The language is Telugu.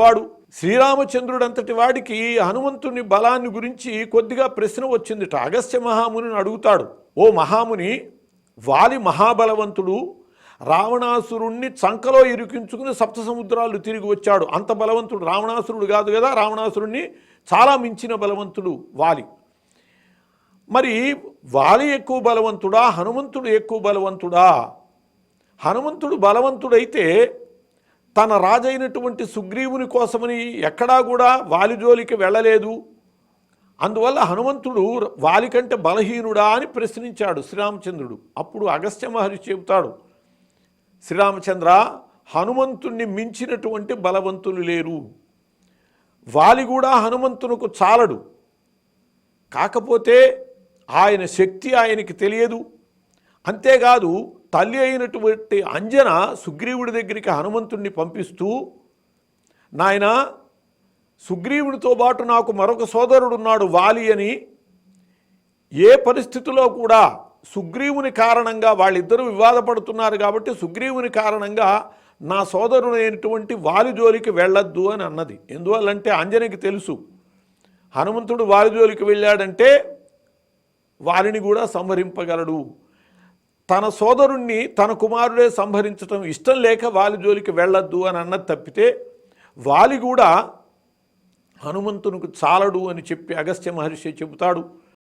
వాడు శ్రీరామచంద్రుడు అంతటి వాడికి హనుమంతుని బలాన్ని గురించి కొద్దిగా ప్రశ్న వచ్చిందిట. అగస్త్య మహామునిని అడుగుతాడు, ఓ మహాముని, వాలి మహాబలవంతుడు, రావణాసురుణ్ణి చంకలో ఇరికించుకుని సప్త సముద్రాలు తిరిగి వచ్చాడు. అంత బలవంతుడు రావణాసురుడు కాదు కదా, రావణాసురుణ్ణి చాలా మించిన బలవంతుడు వాలి. మరి వాలి ఎక్కువ బలవంతుడా, హనుమంతుడు ఎక్కువ బలవంతుడా? హనుమంతుడు బలవంతుడైతే తన రాజైనటువంటి సుగ్రీవుని కోసమని ఎక్కడా కూడా వాలి జోలికి వెళ్ళలేదు. అందువల్ల హనుమంతుడు వాలి కంటే బలహీనుడా అని ప్రశ్నించాడు శ్రీరామచంద్రుడు. అప్పుడు అగస్త్య మహర్షి చెబుతాడు, శ్రీరామచంద్ర, హనుమంతుణ్ణి మించినటువంటి బలవంతులు లేరు. వాలి కూడా హనుమంతునకు చాలడు. కాకపోతే ఆయన శక్తి ఆయనకి తెలియదు. అంతేకాదు తల్లి అయినటువంటి అంజన సుగ్రీవుడి దగ్గరికి హనుమంతుణ్ణి పంపిస్తూ, నాయన, సుగ్రీవుడితో పాటు నాకు మరొక సోదరుడున్నాడు వాలి అని, ఏ పరిస్థితిలో కూడా సుగ్రీవుని కారణంగా వాళ్ళిద్దరూ వివాదపడుతున్నారు కాబట్టి సుగ్రీవుని కారణంగా నా సోదరుడైనటువంటి వాలి జోలికి వెళ్ళొద్దు అని అన్నది. ఎందువల్లంటే అంజనకి తెలుసు హనుమంతుడు వాలి జోలికి వెళ్ళాడంటే వారిని కూడా సంహరింపగలడు. తన సోదరుణ్ణి తన కుమారుడే సంహరించడం ఇష్టం లేక వాలి జోలికి వెళ్ళొద్దు అని అన్నది తప్పితే వాలి కూడా హనుమంతునికి చాలడు అని చెప్పి అగస్త్య మహర్షి చెబుతాడు.